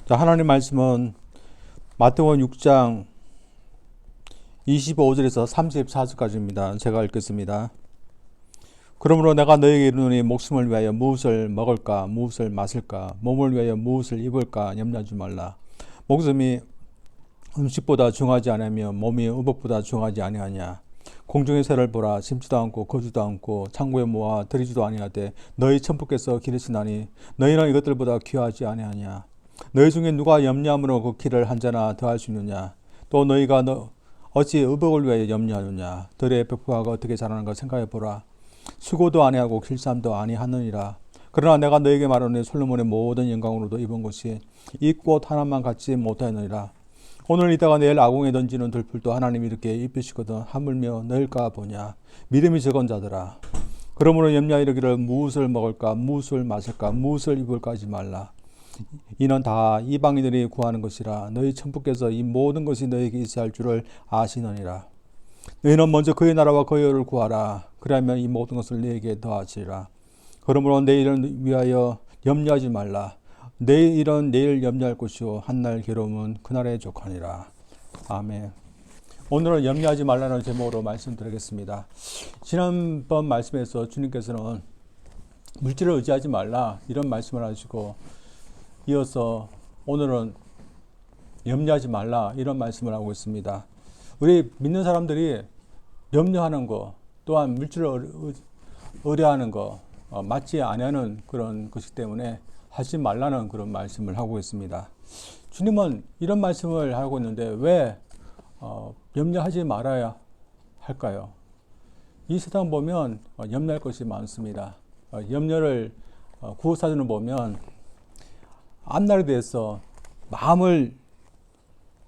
자, 하나님 말씀은 마태복음 6장 25절에서 34절까지입니다. 제가 읽겠습니다. 그러므로 내가 너에게 이르노니 목숨을 위하여 무엇을 먹을까 무엇을 마실까 몸을 위하여 무엇을 입을까 염려하지 말라. 목숨이 음식보다 중하지 않으며 몸이 의복보다 중하지 아니하냐. 공중의 새를 보라. 심지도 않고 거주도 않고 창고에 모아 들이지도 아니하되 너희 천부께서 기르시나니 너희는 이것들보다 귀하지 아니하냐. 너희 중에 누가 염려함으로 그 길을 한 자나 더할 수 있느냐. 또 너희가 어찌 의복을 위하여 염려하느냐. 들의 백부화가 어떻게 자라는가 생각해 보라. 수고도 아니하고 길쌈도 아니하느니라. 그러나 내가 너에게 말하노니 솔로몬의 모든 영광으로도 입은 것이 이 꽃 하나만 갖지 못하느니라. 오늘 이따가 내일 아궁에 던지는 들풀도 하나님이 이렇게 입히시거든 하물며 넣을까 보냐. 믿음이 적은 자들아. 그러므로 염려하기를 무엇을 먹을까 무엇을 마실까 무엇을 입을까 하지 말라. 이는 다 이방인들이 구하는 것이라. 너희 천부께서 이 모든 것이 너에게 있어야 할 줄을 아시느니라. 너희는 먼저 그의 나라와 그의 의를 구하라. 그러면 이 모든 것을 너에게 더하시리라. 그러므로 내일을 위하여 염려하지 말라. 내일은 내일 염려할 것이요 한날 괴로움은 그날에 족하니라. 아멘. 오늘은 염려하지 말라는 제목으로 말씀드리겠습니다. 지난번 말씀에서 주님께서는 물질을 의지하지 말라 이런 말씀을 하시고, 이어서 오늘은 염려하지 말라 이런 말씀을 하고 있습니다. 우리 믿는 사람들이 염려하는 거, 또한 물질을 의뢰하는 거 맞지 않는 그런 것이기 때문에 하지 말라는 그런 말씀을 하고 있습니다. 주님은 이런 말씀을 하고 있는데 왜 염려하지 말아야 할까요? 이 세상 보면 염려할 것이 많습니다. 염려를 구호사전을 보면 앞날에 대해서 마음을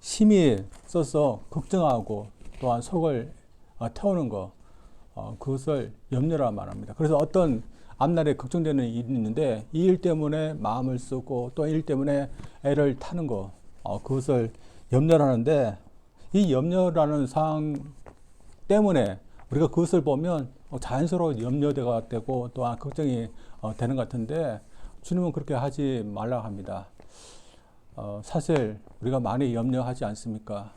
심히 써서 걱정하고 또한 속을 태우는 것, 그것을 염려라 말합니다. 그래서 어떤 앞날에 걱정되는 일이 있는데 이 일 때문에 마음을 쓰고 또 일 때문에 애를 타는 것, 그것을 염려하는데, 이 염려라는 상황 때문에 우리가 그것을 보면 자연스러워 염려가 되고 또한 걱정이 되는 것 같은데, 주님은 그렇게 하지 말라고 합니다. 사실 우리가 많이 염려하지 않습니까?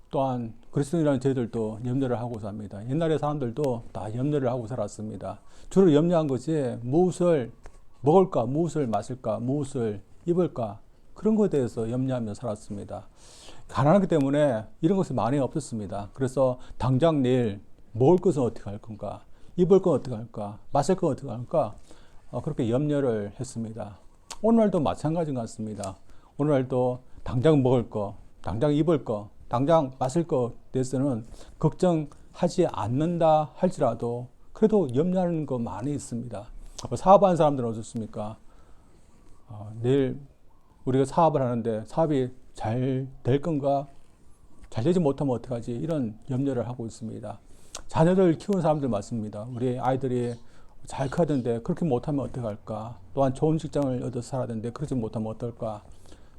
또한 그리스도인이라는 저희들도 염려를 하고 삽니다. 옛날에 사람들도 다 염려를 하고 살았습니다. 주로 염려한 것이 무엇을 먹을까, 무엇을 마실까, 무엇을 입을까, 그런 것에 대해서 염려하며 살았습니다. 가난하기 때문에 이런 것이 많이 없었습니다. 그래서 당장 내일 먹을 것은 어떻게 할 건가, 입을 건 어떻게 할까, 마실 건 어떻게 할까, 그렇게 염려를 했습니다. 오늘날도 마찬가지 같습니다. 오늘날도 당장 먹을 거, 당장 입을 거, 당장 마실 것에 대해서는 걱정하지 않는다 할지라도 그래도 염려하는 거 많이 있습니다. 사업하는 사람들은 어떻습니까? 내일 우리가 사업을 하는데 사업이 잘 될 건가? 잘 되지 못하면 어떡하지? 이런 염려를 하고 있습니다. 자녀들 키우는 사람들 많습니다. 우리 아이들이 잘 커야 되는데 그렇게 못하면 어떡할까? 또한 좋은 직장을 얻어서 살아야 되는데 그러지 못하면 어떨까?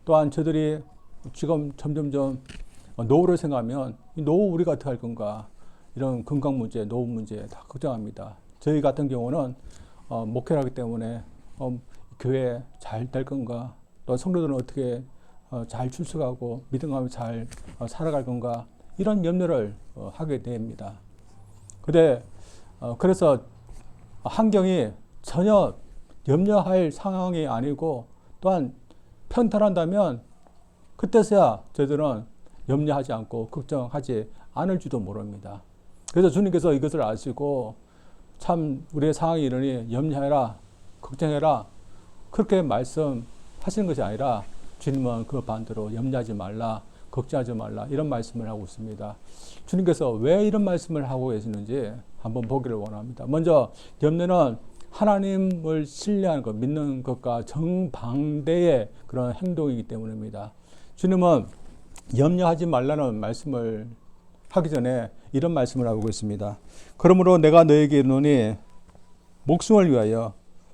또한 저들이 지금 점점점 노후를 생각하면 이 노후 우리가 어떻게 할 건가, 이런 건강 문제, 노후 문제 다 걱정합니다. 저희 같은 경우는 목회를 하기 때문에 교회 잘 될 건가, 또 성도들은 어떻게 잘 출석하고 믿음하며 잘 살아갈 건가, 이런 염려를 하게 됩니다. 그래서 환경이 전혀 염려할 상황이 아니고 또한 평탄한다면 그때서야 저희들은 염려하지 않고 걱정하지 않을지도 모릅니다. 그래서 주님께서 이것을 아시고 참 우리의 상황이 이러니 염려해라, 걱정해라, 그렇게 말씀하시는 것이 아니라 주님은 그 반대로 염려하지 말라, 걱정하지 말라, 이런 말씀을 하고 있습니다. 주님께서 왜 이런 말씀을 하고 계시는지 한번 보기를 원합니다. 먼저 염려는 하나님을 신뢰하는 것, 믿는 것과 정반대의 그런 행동이기 때문입니다. 주님은 염려하지 말라는 말씀을 하기 전에 이런 말씀을 하고 있습니다. 그러므로 내가 너에게 이르노니 목숨을 위하여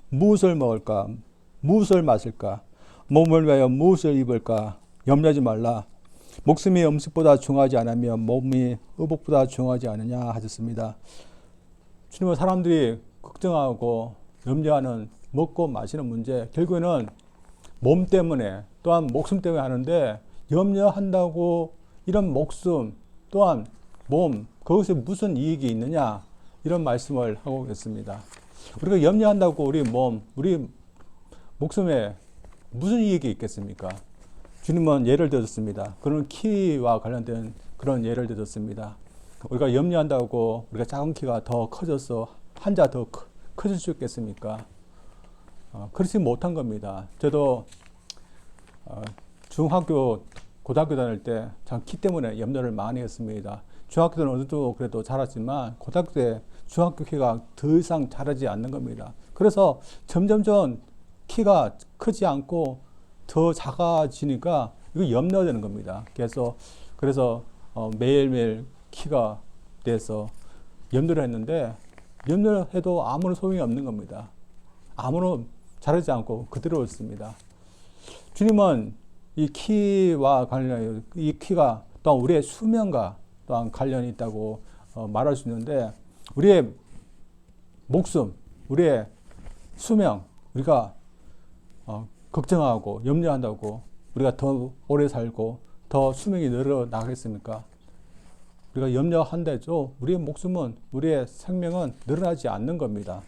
무엇을 먹을까, 무엇을 마실까, 몸을 위하여 무엇을 입을까 염려하지 말라. 목숨이 음식보다 중하지 않으며 몸이 의복보다 중하지 않으냐 하셨습니다. 주님은 사람들이 걱정하고 염려하는 먹고 마시는 문제, 결국에는 몸 때문에 또한 목숨 때문에 하는데 염려한다고 이런 목숨 또한 몸 그것에 무슨 이익이 있느냐 이런 말씀을 하고 있습니다. 우리가 염려한다고 우리 몸 우리 목숨에 무슨 이익이 있겠습니까? 주님은 예를 들었습니다. 그런 키와 관련된 그런 예를 들었습니다. 우리가 염려한다고 우리가 작은 키가 더 커져서 한자 더 커질 수 있겠습니까? 그렇지 못한 겁니다. 저도 중학교, 고등학교 다닐 때 참 키 때문에 염려를 많이 했습니다. 중학교 때는 어느 정도 그래도 자랐지만 고등학교 때 중학교 키가 더 이상 자라지 않는 겁니다. 그래서 점점점 키가 크지 않고 더 작아지니까 이거 염려되는 겁니다. 그래서 매일매일 키가 돼서 염려를 했는데 염려를 해도 아무런 소용이 없는 겁니다. 아무런 자라지 않고 그대로 있습니다. 주님은 이 키와 관련해 이 키가 또한 우리의 수명과 또한 관련이 있다고 말할 수 있는데 우리의 목숨, 우리의 수명 우리가 걱정하고 염려한다고 우리가 더 오래 살고 더 수명이 늘어나겠습니까? 우리가 염려한다죠. 우리의 목숨은 우리의 생명은 늘어나지 않는 겁니다.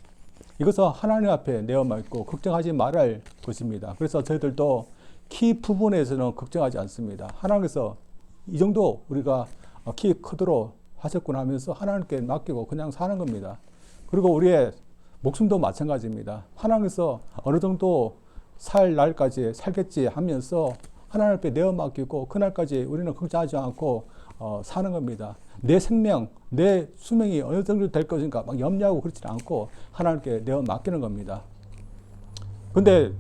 이것은 하나님 앞에 내어맞고 걱정하지 말할 것입니다. 그래서 저희들도 키 부분에서는 걱정하지 않습니다. 하나님께서 이 정도 우리가 키 크도록 하셨구나 하면서 하나님께 맡기고 그냥 사는 겁니다. 그리고 우리의 목숨도 마찬가지입니다. 하나님께서 어느 정도 살 날까지 살겠지 하면서 하나님 앞에 내어 맡기고 그날까지 우리는 걱정하지 않고 사는 겁니다. 내 생명, 내 수명이 어느 정도 될 것인가 막 염려하고 그렇지 않고 하나님께 내어 맡기는 겁니다. 근데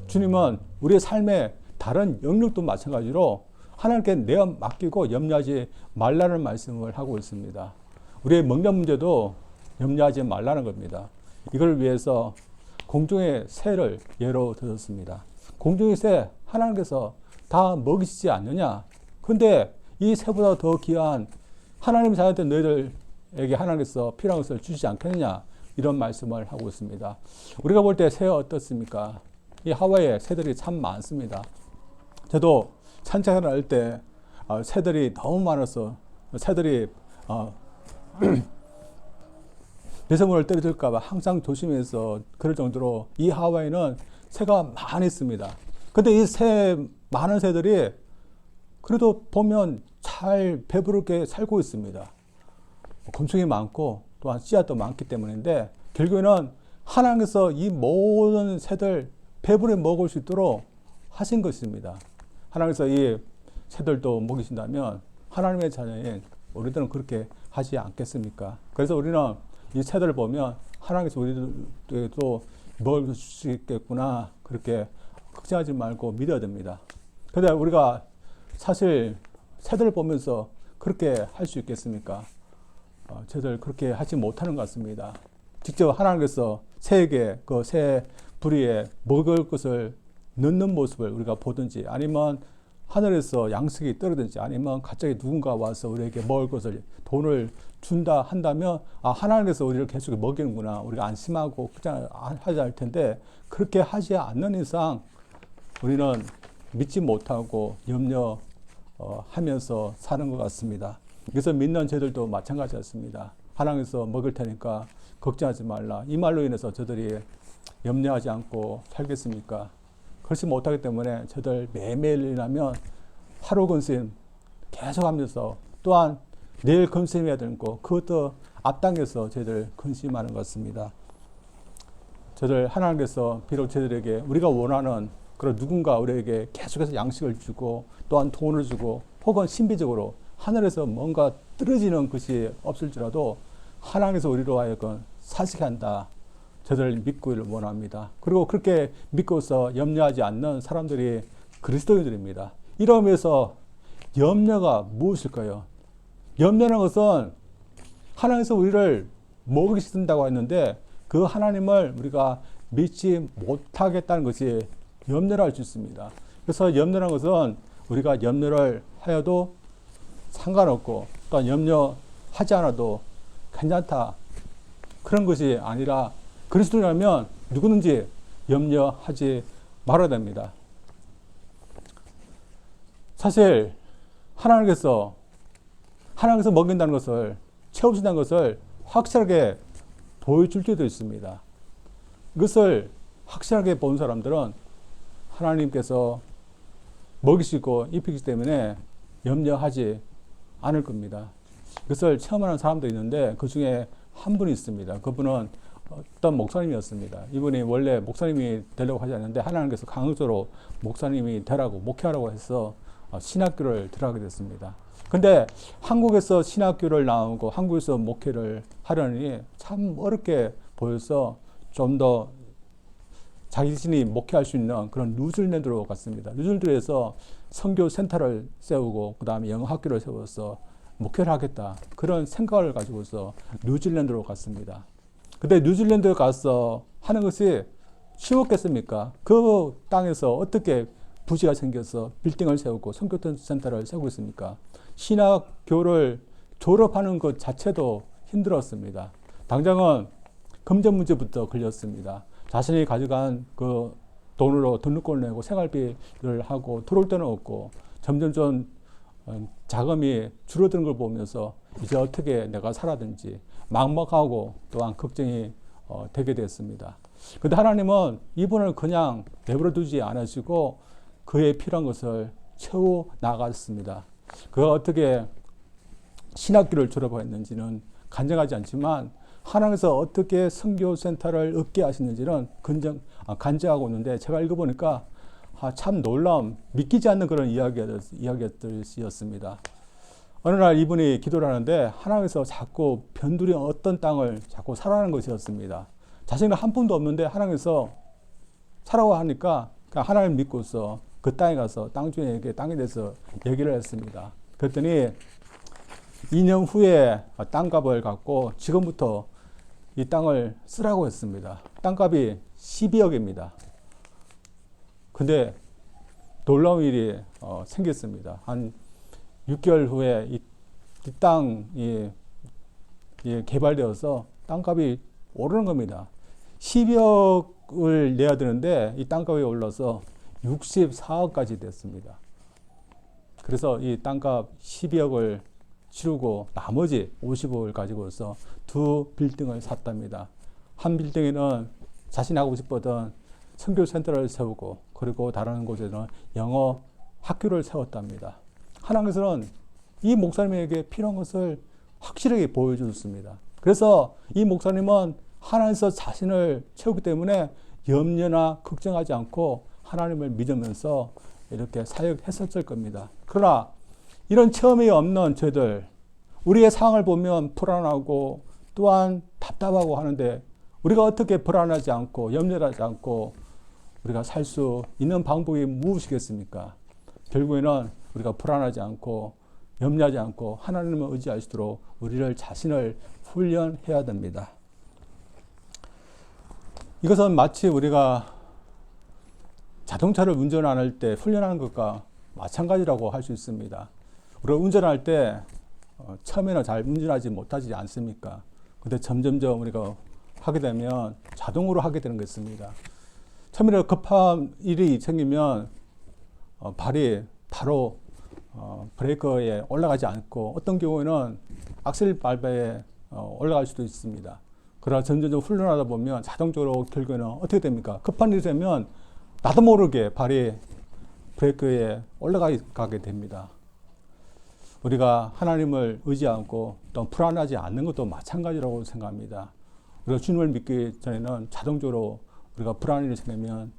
주님은 우리의 삶의 다른 영역도 마찬가지로 하나님께 내어 맡기고 염려하지 말라는 말씀을 하고 있습니다. 우리의 먹는 문제도 염려하지 말라는 겁니다. 이걸 위해서 공중의 새를 예로 들었습니다. 공중의 새 하나님께서 다 먹이시지 않느냐? 근데 이 새보다 더 귀한 하나님 자녀들 너희들에게 하나님께서 필요한 것을 주시지 않겠느냐? 이런 말씀을 하고 있습니다. 우리가 볼 때 새가 어떻습니까? 이 하와이에 새들이 참 많습니다. 저도 산책을 할 때 새들이 너무 많아서 새들이 배설물을 떨어질까 봐 항상 조심해서 그럴 정도로 이 하와이는 새가 많이 있습니다. 근데 이 많은 새들이 그래도 보면 잘 배부르게 살고 있습니다. 곤충이 많고 또한 씨앗도 많기 때문인데 결국에는 하나님께서 이 모든 새들 배부르게 먹을 수 있도록 하신 것입니다. 하나님께서 이 새들도 먹이신다면 하나님의 자녀인 우리들은 그렇게 하지 않겠습니까? 그래서 우리는 이 새들을 보면 하나님께서 우리들에게도 먹을 수 있겠구나 그렇게 걱정하지 말고 믿어야 됩니다. 그런데 우리가 사실 새들을 보면서 그렇게 할 수 있겠습니까? 새들 그렇게 하지 못하는 것 같습니다. 직접 하나님께서 새에게 그 새 부리에 먹을 것을 넣는 모습을 우리가 보든지 아니면 하늘에서 양식이 떨어지든지 아니면 갑자기 누군가 와서 우리에게 먹을 것을 돈을 준다 한다면 하나님께서 우리를 계속 먹이는구나 우리가 안심하고 그냥 하지 않을 텐데 그렇게 하지 않는 이상 우리는 믿지 못하고 염려하면서 사는 것 같습니다. 그래서 믿는 저들도 마찬가지였습니다. 하나님께서 먹을 테니까 걱정하지 말라. 이 말로 인해서 저들이 염려하지 않고 살겠습니까? 그렇지 못하기 때문에 저들 매일매일이라면 하루 근심 계속하면서 또한 내일 근심해야 되는 거 그것도 앞당겨서 저들 근심하는 것 같습니다. 저들 하나님께서 비록 저들에게 우리가 원하는 그런 누군가 우리에게 계속해서 양식을 주고 또한 돈을 주고 혹은 신비적으로 하늘에서 뭔가 떨어지는 것이 없을지라도 하나님께서 우리로 하여금 사시게 한다. 저들을 믿기를 원합니다. 그리고 그렇게 믿고서 염려하지 않는 사람들이 그리스도인들입니다. 이러면서 염려가 무엇일까요? 염려라는 것은 하나님께서 우리를 먹이신다고 했는데 그 하나님을 우리가 믿지 못하겠다는 것이 염려를 할 수 있습니다. 그래서 염려라는 것은 우리가 염려를 하여도 상관없고 또 염려하지 않아도 괜찮다. 그런 것이 아니라 그리스도라면 누구든지 염려하지 말아야 됩니다. 사실 하나님께서 먹인다는 것을, 채우신다는 것을 확실하게 보여줄 때도 있습니다. 이것을 확실하게 본 사람들은 하나님께서 먹이시고 입히기 때문에 염려하지 않을 겁니다. 그것을 체험하는 사람도 있는데 그 중에 한 분이 있습니다. 그분은 어떤 목사님이었습니다. 이분이 원래 목사님이 되려고 하지 않는데 하나님께서 강력적으로 목사님이 되라고, 목회하라고 해서 신학교를 들어가게 됐습니다. 근데 한국에서 신학교를 나오고 한국에서 목회를 하려니 참 어렵게 보여서 좀 더 자기 자신이 목회할 수 있는 그런 뉴질랜드로 갔습니다. 뉴질랜드에서 선교 센터를 세우고 그 다음에 영어 학교를 세워서 목회를 하겠다. 그런 생각을 가지고서 뉴질랜드로 갔습니다. 근데 뉴질랜드에 가서 하는 것이 쉬웠겠습니까? 그 땅에서 어떻게 부지가 생겨서 빌딩을 세우고 선교 센터를 세우고 있습니까? 신학교를 졸업하는 것 자체도 힘들었습니다. 당장은 금전 문제부터 걸렸습니다. 자신이 가져간 그 돈으로 등록금을 내고 생활비를 하고 들어올 데는 없고 점점 자금이 줄어드는 걸 보면서 이제 어떻게 내가 살아든지 막막하고 또한 걱정이 되게 됐습니다. 그런데 하나님은 이분을 그냥 내버려 두지 않으시고 그의 필요한 것을 채워 나갔습니다. 그가 어떻게 신학교를 졸업했는지는 간증하지 않지만 하나님께서 어떻게 선교센터를 얻게 하시는지는 간증하고 있는데 제가 읽어보니까 참 놀라운, 믿기지 않는 그런 이야기였습니다. 어느 날 이분이 기도를 하는데 하나님께서 자꾸 변두리 어떤 땅을 자꾸 사라는 것이었습니다. 자신은 한 푼도 없는데 하나님께서 사라고 하니까 하나님 믿고서 그 땅에 가서 땅 주인에게 땅에 대해서 얘기를 했습니다. 그랬더니 2년 후에 땅값을 갖고 지금부터 이 땅을 쓰라고 했습니다. 땅값이 12억입니다. 근데 놀라운 일이 생겼습니다. 한 6개월 후에 이 땅이 개발되어서 땅값이 오르는 겁니다. 12억을 내야 되는데 이 땅값이 올라서 64억까지 됐습니다. 그래서 이 땅값 12억을 치르고 나머지 50억을 가지고서 두 빌딩을 샀답니다. 한 빌딩에는 자신이 하고 싶었던 선교센터를 세우고 그리고 다른 곳에는 영어 학교를 세웠답니다. 하나님께서는 이 목사님에게 필요한 것을 확실하게 보여주셨습니다. 그래서 이 목사님은 하나님께서 자신을 채우기 때문에 염려나 걱정하지 않고 하나님을 믿으면서 이렇게 사역했었을 겁니다. 그러나 이런 체험이 없는 저희들, 우리의 상황을 보면 불안하고 또한 답답하고 하는데 우리가 어떻게 불안하지 않고 염려하지 않고 우리가 살 수 있는 방법이 무엇이겠습니까? 결국에는 우리가 불안하지 않고 염려하지 않고 하나님을 의지할 수 있도록 우리를 자신을 훈련해야 됩니다. 이것은 마치 우리가 자동차를 운전할 때 훈련하는 것과 마찬가지라고 할 수 있습니다. 우리가 운전할 때 처음에는 잘 운전하지 못하지 않습니까? 근데 점점점 우리가 하게 되면 자동으로 하게 되는 것입니다. 처음에 급한 일이 생기면 발이 바로 브레이크에 올라가지 않고 어떤 경우에는 악셀 밟아에 올라갈 수도 있습니다. 그러나 점점 훈련하다 보면 자동적으로 결국에는 어떻게 됩니까? 급한 일이 되면 나도 모르게 발이 브레이크에 올라가게 됩니다. 우리가 하나님을 의지하고 또 불안하지 않는 것도 마찬가지라고 생각합니다. 우리가 주님을 믿기 전에는 자동적으로 우리가 불안한 일이 생기면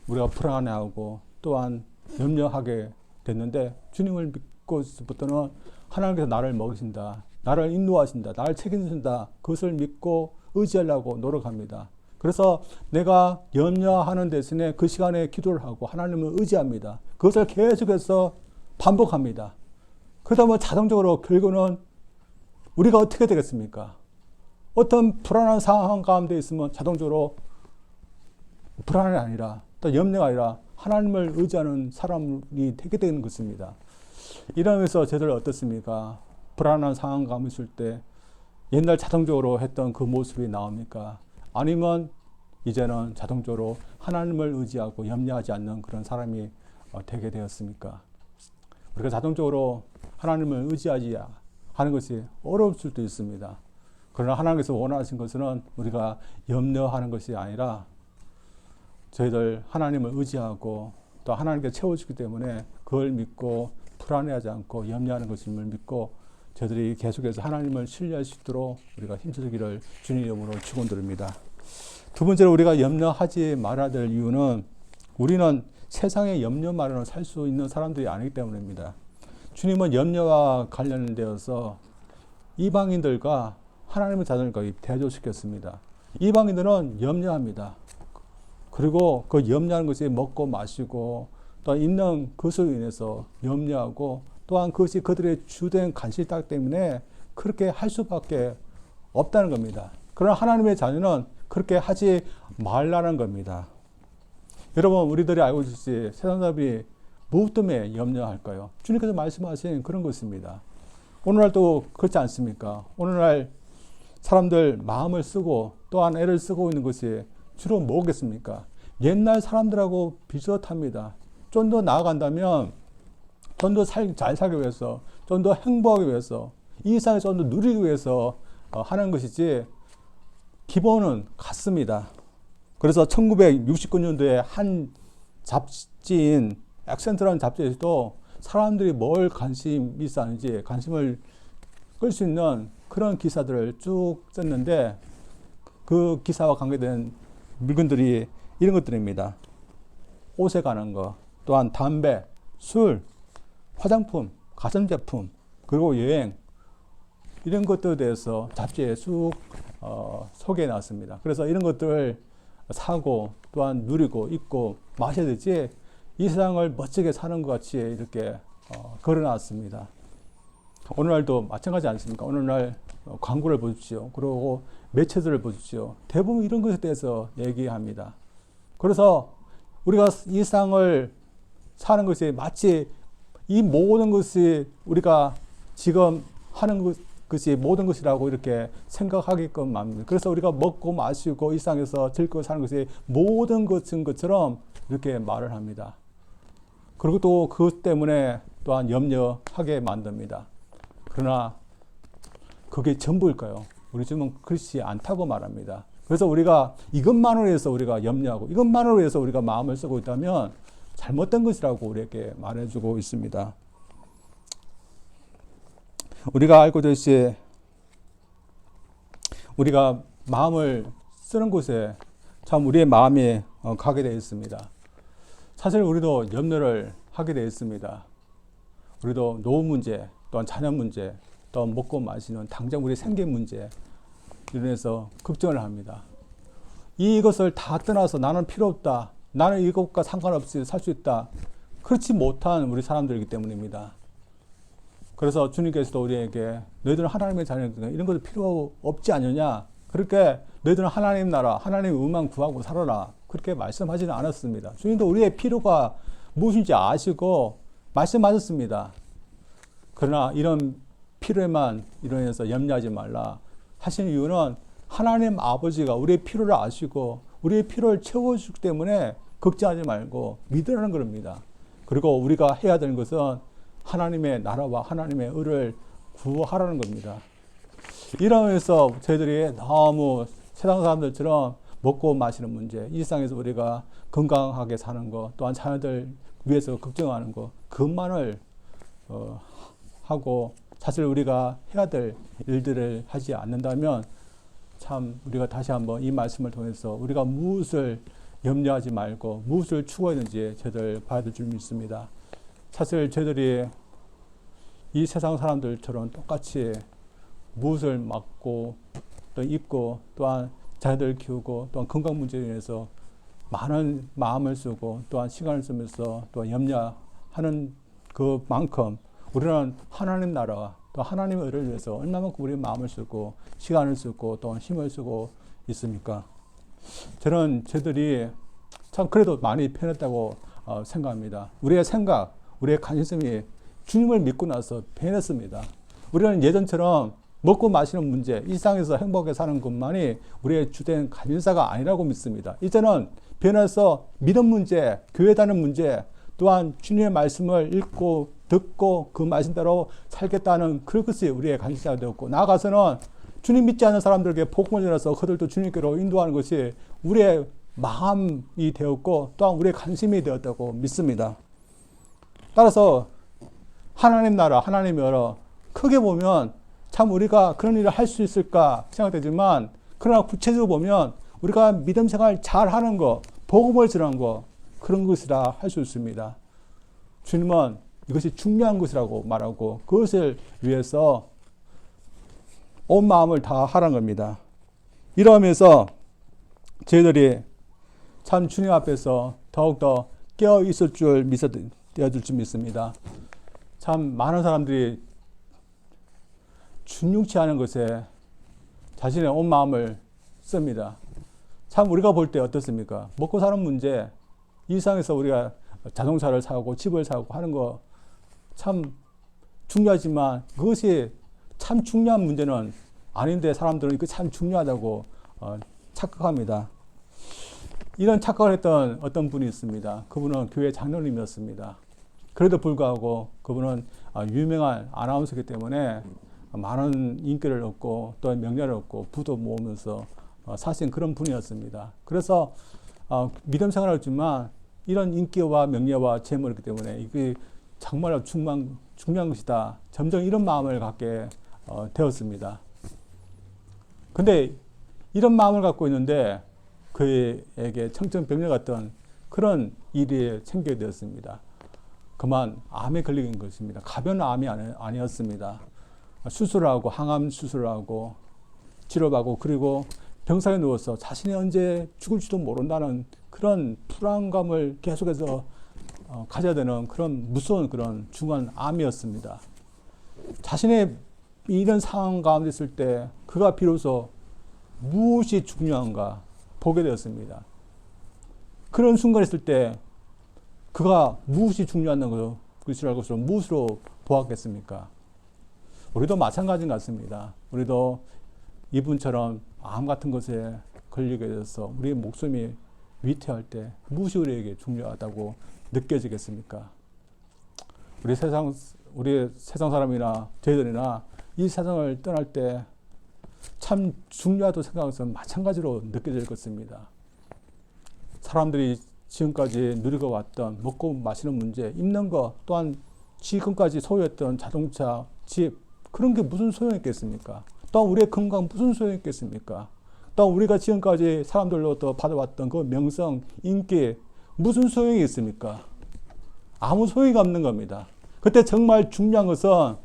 우리가 불안해하고 또한 염려하게 됐는데 주님을 믿고부터는 하나님께서 나를 먹이신다, 나를 인도하신다, 나를 책임진다, 그것을 믿고 의지하려고 노력합니다. 그래서 내가 염려하는 대신에 그 시간에 기도를 하고 하나님을 의지합니다. 그것을 계속해서 반복합니다. 그러다 보면 자동적으로 결국은 우리가 어떻게 되겠습니까? 어떤 불안한 상황 가운데 있으면 자동적으로 불안이 아니라 또 염려가 아니라 하나님을 의지하는 사람이 되게 되는 것입니다. 이러면서 저들 어떻습니까? 불안한 상황 가운데 있을 때 옛날 자동적으로 했던 그 모습이 나옵니까? 아니면 이제는 자동적으로 하나님을 의지하고 염려하지 않는 그런 사람이 되게 되었습니까? 우리가 자동적으로 하나님을 의지하지 하는 것이 어려울 수도 있습니다. 그러나 하나님께서 원하신 것은 우리가 염려하는 것이 아니라 저희들 하나님을 의지하고 또 하나님께 채워주기 때문에 그걸 믿고 불안해하지 않고 염려하는 것임을 믿고 저희들이 계속해서 하나님을 신뢰할 수 있도록 우리가 힘쓰기를 주님 이름으로 축원드립니다. 두 번째로 우리가 염려하지 말아야 될 이유는 우리는 세상의 염려만으로 살 수 있는 사람들이 아니기 때문입니다. 주님은 염려와 관련되어서 이방인들과 하나님의 자녀들과 대조시켰습니다. 이방인들은 염려합니다. 그리고 그 염려하는 것이 먹고 마시고 또 있는 것으로 인해서 염려하고 또한 그것이 그들의 주된 관심이기 때문에 그렇게 할 수밖에 없다는 겁니다. 그러나 하나님의 자녀는 그렇게 하지 말라는 겁니다. 여러분, 우리들이 알고 있듯이 세상 사람이 무엇 때문에 염려할까요? 주님께서 말씀하신 그런 것입니다. 오늘날도 그렇지 않습니까? 오늘날 사람들 마음을 쓰고 또한 애를 쓰고 있는 것이 주로 뭐겠습니까? 옛날 사람들하고 비슷합니다. 좀 더 나아간다면 좀 더 잘 살기 위해서, 좀 더 행복하기 위해서, 이 세상을 좀 더 누리기 위해서 하는 것이지 기본은 같습니다. 그래서 1969년도에 한 잡지인 액센트라는 잡지에서도 사람들이 뭘 관심이 있었는지 관심을 끌 수 있는 그런 기사들을 쭉 썼는데 그 기사와 관계된 물건들이 이런 것들입니다. 옷에 관한 거, 또한 담배, 술, 화장품, 가전제품, 그리고 여행 이런 것들에 대해서 잡지에 쭉 소개해 놨습니다. 그래서 이런 것들을 사고 또한 누리고 입고 마셔야 되지 이 세상을 멋지게 사는 것 같이 이렇게 걸어놨습니다. 오늘날도 마찬가지 않습니까? 오늘날 광고를 보십시오. 그리고 매체들을 보십시오. 대부분 이런 것에 대해서 얘기합니다. 그래서 우리가 이 세상을 사는 것이 마치 이 모든 것이 우리가 지금 하는 것이 모든 것이라고 이렇게 생각하게끔 합니다. 그래서 우리가 먹고 마시고 이 세상에서 즐거워 사는 것이 모든 것인 것처럼 이렇게 말을 합니다. 그리고 또 그것 때문에 또한 염려하게 만듭니다. 그러나 그게 전부일까요? 우리 지금은 그렇지 않다고 말합니다. 그래서 우리가 이것만으로 해서 우리가 염려하고 이것만으로 해서 우리가 마음을 쓰고 있다면 잘못된 것이라고 우리에게 말해주고 있습니다. 우리가 알고 있듯이 우리가 마음을 쓰는 곳에 참 우리의 마음이 가게 되어 있습니다. 사실 우리도 염려를 하게 되어 있습니다. 우리도 노후 문제, 또한 자녀 문제, 또 먹고 마시는 당장 우리 생계 문제 이래서 걱정을 합니다. 이것을 다 떠나서 나는 필요 없다. 나는 이것과 상관없이 살 수 있다. 그렇지 못한 우리 사람들이기 때문입니다. 그래서 주님께서도 우리에게 너희들은 하나님의 자녀들이니까 이런 것도 필요 없지 않느냐. 그렇게 너희들은 하나님 나라, 하나님의 의만 구하고 살아라. 그렇게 말씀하지는 않았습니다. 주님도 우리의 필요가 무엇인지 아시고 말씀하셨습니다. 그러나 이런 필요에만 인해서 염려하지 말라 하시는 이유는 하나님 아버지가 우리의 필요를 아시고 우리의 필요를 채워주기 때문에 걱정하지 말고 믿으라는 겁니다. 그리고 우리가 해야 되는 것은 하나님의 나라와 하나님의 의를 구하라는 겁니다. 이러면서 저희들이 너무 세상 사람들처럼 먹고 마시는 문제, 이 세상에서 우리가 건강하게 사는 것, 또한 자녀들 위해서 걱정하는 것, 그것만을 하고 사실 우리가 해야 될 일들을 하지 않는다면 참 우리가 다시 한번 이 말씀을 통해서 우리가 무엇을 염려하지 말고 무엇을 추구하는지 저희들 봐야 될 줄 믿습니다. 사실 저희들이 이 세상 사람들처럼 똑같이 무엇을 먹고 또 입고 또한 자녀들 키우고 또한 건강 문제에 인해서 많은 마음을 쓰고 또한 시간을 쓰면서 또한 염려하는 그만큼 우리는 하나님 나라와 또 하나님의 의를 위해서 얼마만큼 우리 마음을 쓰고 시간을 쓰고 또 힘을 쓰고 있습니까? 저는 저들이 참 그래도 많이 변했다고 생각합니다. 우리의 생각, 우리의 관심이 주님을 믿고 나서 변했습니다. 우리는 예전처럼 먹고 마시는 문제, 일상에서 행복하게 사는 것만이 우리의 주된 관심사가 아니라고 믿습니다. 이제는 변해서 믿음 문제, 교회 다니는 문제, 또한 주님의 말씀을 읽고 듣고 그 말씀대로 살겠다는 그것이 우리의 관심사가 되었고, 나아가서는 주님 믿지 않는 사람들에게 복음을 전해서 그들도 주님께로 인도하는 것이 우리의 마음이 되었고 또한 우리의 관심이 되었다고 믿습니다. 따라서 하나님 나라, 하나님의 나라 크게 보면 참 우리가 그런 일을 할 수 있을까 생각되지만, 그러나 구체적으로 보면 우리가 믿음 생활 잘 하는 거, 복음을 전하는 거, 그런 것이라 할 수 있습니다. 주님은 이것이 중요한 것이라고 말하고 그것을 위해서 온 마음을 다 하라는 겁니다. 이러면서 저희들이 참 주님 앞에서 더욱더 깨어 있을 줄 되어줄 줄 믿습니다. 참 많은 사람들이 준용치 않은 것에 자신의 온 마음을 씁니다. 참 우리가 볼 때 어떻습니까? 먹고 사는 문제, 일상에서 우리가 자동차를 사고 집을 사고 하는 거 참 중요하지만 그것이 참 중요한 문제는 아닌데 사람들은 이거 참 중요하다고 착각합니다. 이런 착각을 했던 어떤 분이 있습니다. 그분은 교회 장로님이었습니다. 그래도 불구하고 그분은 유명한 아나운서이기 때문에 많은 인기를 얻고 또 명예를 얻고 부도 모으면서 사실 그런 분이었습니다. 그래서 믿음 생활을 했지만 이런 인기와 명예와 재물이기 때문에 이게 정말 중요한 것이다. 점점 이런 마음을 갖게 되었습니다. 근데 이런 마음을 갖고 있는데 그에게 청천벽력 같은 그런 일이 생기게 되었습니다. 그만 암에 걸리는 것입니다. 가벼운 암이 아니었습니다. 수술을 하고 항암 수술을 하고 치료받고 그리고 병상에 누워서 자신이 언제 죽을지도 모른다는 그런 불안감을 계속해서 가져야 되는 그런 무서운 그런 중한 암이었습니다. 자신의 이런 상황 가운데 있을 때 그가 비로소 무엇이 중요한가 보게 되었습니다. 그런 순간에 있을 때 그가 무엇이 중요한 것이라고 해서 무엇으로 보았겠습니까? 우리도 마찬가지 같습니다. 우리도 이분처럼 암 같은 것에 걸리게 돼서 우리의 목숨이 위태할 때 무엇이 우리에게 중요하다고 느껴지겠습니까? 우리 세상 사람이나 저희들이나 이 세상을 떠날 때 참 중요하다고 생각해서 마찬가지로 느껴질 것입니다. 사람들이 지금까지 누리고 왔던 먹고 마시는 문제, 입는 것, 또한 지금까지 소유했던 자동차, 집, 그런 게 무슨 소용이 있겠습니까? 또한 우리의 건강 무슨 소용이 있겠습니까? 또한 우리가 지금까지 사람들로부터 받아왔던 그 명성, 인기, 무슨 소용이 있습니까? 아무 소용이 없는 겁니다. 그때 정말 중요한 것은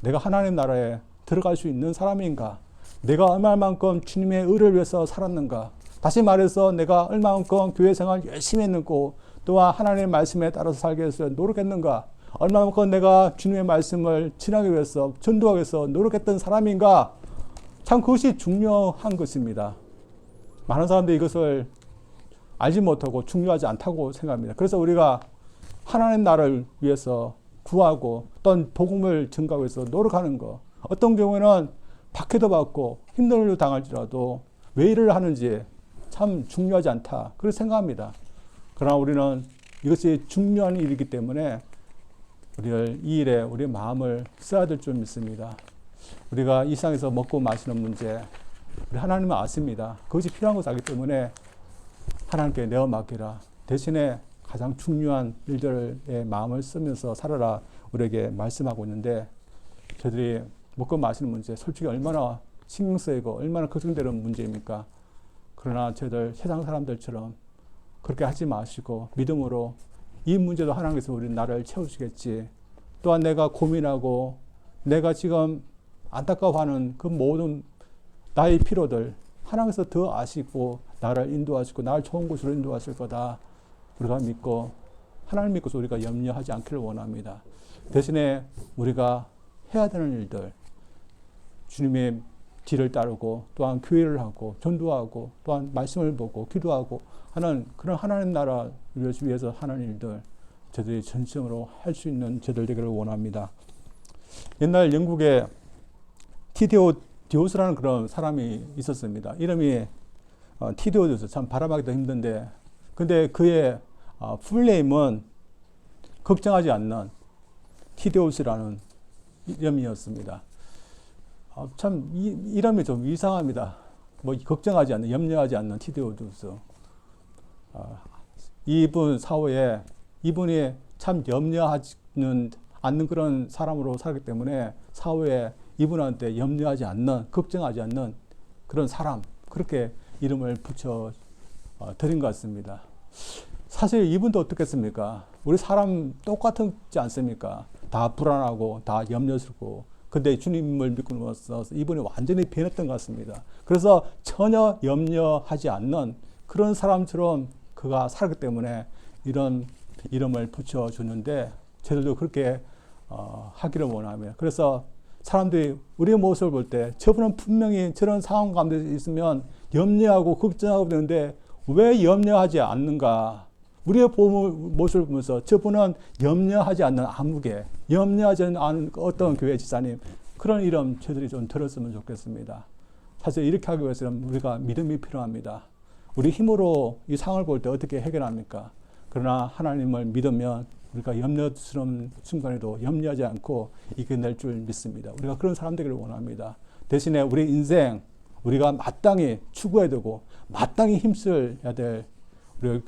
내가 하나님 나라에 들어갈 수 있는 사람인가? 내가 얼마만큼 주님의 의를 위해서 살았는가? 다시 말해서 내가 얼마만큼 교회 생활 열심히 했는고 또한 하나님의 말씀에 따라서 살기 위해서 노력했는가? 얼마만큼 내가 주님의 말씀을 전하기 위해서 전도하기 위해서 노력했던 사람인가? 참 그것이 중요한 것입니다. 많은 사람들이 이것을 알지 못하고 중요하지 않다고 생각합니다. 그래서 우리가 하나님 나라를 위해서 구하고 또한 복음을 전가하기 위해서 노력하는 것, 어떤 경우에는 박해도 받고 힘든 일도 당할지라도 왜 일을 하는지 참 중요하지 않다 그렇게 생각합니다. 그러나 우리는 이것이 중요한 일이기 때문에 이 일에 우리의 마음을 써야 될 줄 믿습니다. 우리가 이 세상에서 먹고 마시는 문제, 우리 하나님은 아십니다. 그것이 필요한 것을 알기 때문에 하나님께 내어 맡기라. 대신에 가장 중요한 일들의 마음을 쓰면서 살아라 우리에게 말씀하고 있는데, 저희들이 먹고 마시는 문제 솔직히 얼마나 신경 쓰이고 얼마나 걱정되는 문제입니까? 그러나 저희들 세상 사람들처럼 그렇게 하지 마시고 믿음으로 이 문제도 하나님께서 우리 나를 채우시겠지. 또한 내가 고민하고 내가 지금 안타까워하는 그 모든 나의 필요들 하나님께서 더 아시고 나를 인도하시고 나를 좋은 곳으로 인도하실 거다. 우리가 믿고 하나님 믿고서 우리가 염려하지 않기를 원합니다. 대신에 우리가 해야 되는 일들, 주님의 뒤를 따르고 또한 교회를 하고 전도하고 또한 말씀을 보고 기도하고 하는 그런 하나님 나라를 위해서 하는 일들 저들이 전심으로 할 수 있는 저들 되기를 원합니다. 옛날 영국에 티데오디오스라는 그런 사람이 있었습니다. 이름이 티데오디오스, 참 발음하기도 힘든데, 근데 그의 풀네임은 걱정하지 않는, 티데우스라는 이름이었습니다. 참 이름이 좀 이상합니다. 뭐 걱정하지 않는, 염려하지 않는 티데우스. 이분 사후에 이분이 참 염려하지 않는 그런 사람으로 살기 때문에 사후에 이분한테 염려하지 않는, 걱정하지 않는 그런 사람, 그렇게 이름을 붙여 드린 것 같습니다. 사실 이분도 어떻겠습니까? 우리 사람 똑같지 않습니까? 다 불안하고 다 염려스럽고, 근데 주님을 믿고 나서 이분이 완전히 변했던 것 같습니다. 그래서 전혀 염려하지 않는 그런 사람처럼 그가 살기 때문에 이런 이름을 붙여주는데, 저들도 그렇게 하기를 원하며, 그래서 사람들이 우리의 모습을 볼 때 저분은 분명히 저런 상황 가운데 있으면 염려하고 걱정하고 되는데 왜 염려하지 않는가? 우리의 모습을 보면서 저분은 염려하지 않는 아무개, 염려하지 않는 어떤 교회 지사님, 그런 이름 저들이 좀 들었으면 좋겠습니다. 사실 이렇게 하기 위해서는 우리가 믿음이 필요합니다. 우리 힘으로 이 상황을 볼 때 어떻게 해결합니까? 그러나 하나님을 믿으면 우리가 염려스러운 순간에도 염려하지 않고 이겨낼 줄 믿습니다. 우리가 그런 사람 되기를 원합니다. 대신에 우리 인생, 우리가 마땅히 추구해야 되고 마땅히 힘써야 될 우리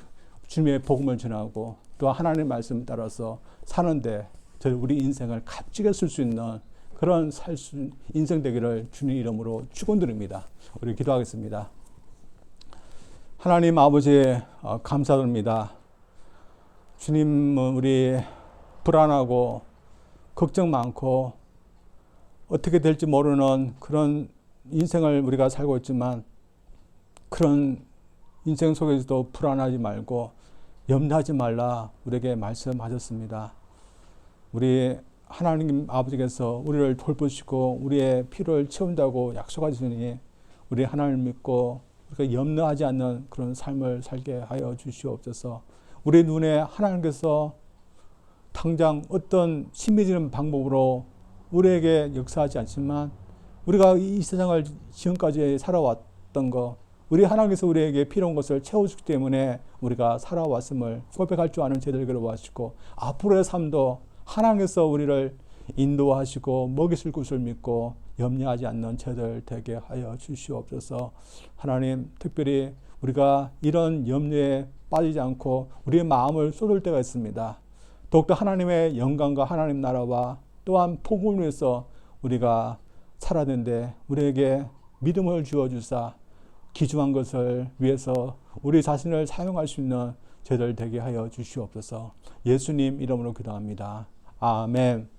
주님의 복음을 전하고 또 하나님의 말씀 따라서 사는데 우리 인생을 값지게 쓸 수 있는 그런 인생 되기를 주님 이름으로 축원드립니다. 우리 기도하겠습니다. 하나님 아버지 감사드립니다. 주님은 우리 불안하고 걱정 많고 어떻게 될지 모르는 그런 인생을 우리가 살고 있지만 그런 인생 속에서도 불안하지 말고 염려하지 말라 우리에게 말씀하셨습니다. 우리 하나님 아버지께서 우리를 돌보시고 우리의 필요를 채운다고 약속하시니 우리 하나님을 믿고 우리가 염려하지 않는 그런 삶을 살게 하여 주시옵소서. 우리 눈에 하나님께서 당장 어떤 신비적인 방법으로 우리에게 역사하지 않지만 우리가 이 세상을 지금까지 살아왔던 거, 우리 하나님께서 우리에게 필요한 것을 채워주기 때문에 우리가 살아왔음을 고백할 줄 아는 저희들 그러하시고 앞으로의 삶도 하나님께서 우리를 인도하시고 먹이실 것을 믿고 염려하지 않는 저희들 되게 하여 주시옵소서. 하나님 특별히 우리가 이런 염려에 빠지지 않고 우리의 마음을 쏟을 때가 있습니다. 더욱더 하나님의 영광과 하나님 나라와 또한 복음을 위해서 우리가 살아야 되는데 우리에게 믿음을 주어주사 기중한 것을 위해서 우리 자신을 사용할 수 있는 저희들 되게 하여 주시옵소서. 예수님 이름으로 기도합니다. 아멘.